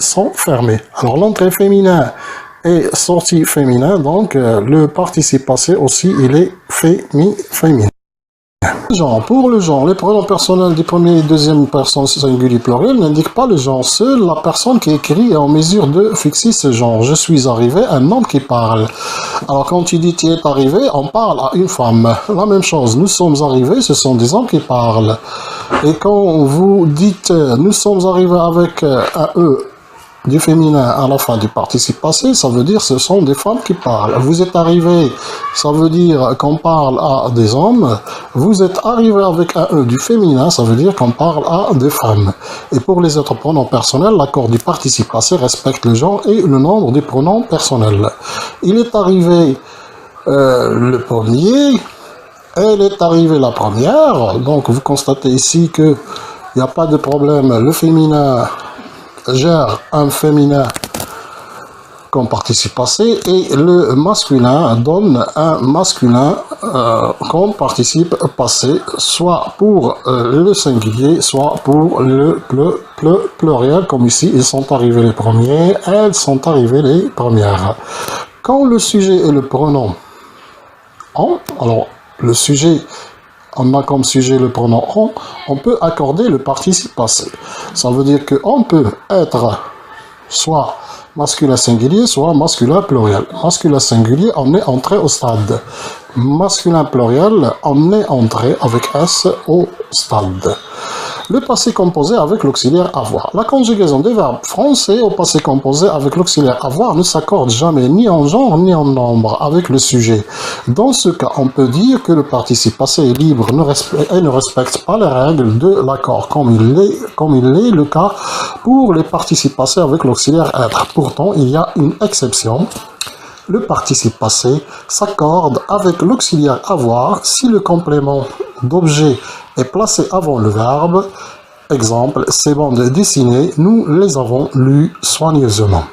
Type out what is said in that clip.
sont fermées. Alors l'entrée féminin et sortie féminin, donc le participe passé aussi, il est féminin. Genre, pour le genre, les pronoms personnels des premières et deuxième personnes singulier pluriel n'indiquent pas le genre. Seule la personne qui écrit est en mesure de fixer ce genre. Je suis arrivé, un homme qui parle. Alors quand tu dis tu es arrivé, on parle à une femme. La même chose, nous sommes arrivés, ce sont des hommes qui parlent. Et quand vous dites nous sommes arrivés avec un E du féminin à la fin du participe passé, ça veut dire ce sont des femmes qui parlent. Vous êtes arrivé, ça veut dire qu'on parle à des hommes. Vous êtes arrivé avec un E du féminin, ça veut dire qu'on parle à des femmes. Et pour les autres pronoms personnels, l'accord du participe passé respecte le genre et le nombre des pronoms personnels. Il est arrivé le premier, elle est arrivée la première, donc vous constatez ici qu'il n'y a pas de problème, le féminin gère un féminin comme participe passé et le masculin donne un masculin comme participe passé, soit pour le singulier, soit pour le pluriel, comme ici, ils sont arrivés les premiers, elles sont arrivées les premières. Quand le sujet et le pronom ont, alors le sujet, on a comme sujet le pronom on peut accorder le participe passé. Ça veut dire qu'on peut être soit masculin singulier, soit masculin pluriel. Masculin singulier, on est entré au stade. Masculin pluriel, on est entré avec S au stade. Le passé composé avec l'auxiliaire avoir. La conjugaison des verbes français au passé composé avec l'auxiliaire avoir ne s'accorde jamais ni en genre ni en nombre avec le sujet. Dans ce cas, on peut dire que le participe passé est libre et ne respecte pas les règles de l'accord, comme il est le cas pour les participes passés avec l'auxiliaire être. Pourtant, il y a une exception. Le participe passé s'accorde avec l'auxiliaire avoir si le complément d'objet est placé avant le verbe. Exemple, ces bandes dessinées, nous les avons lues soigneusement.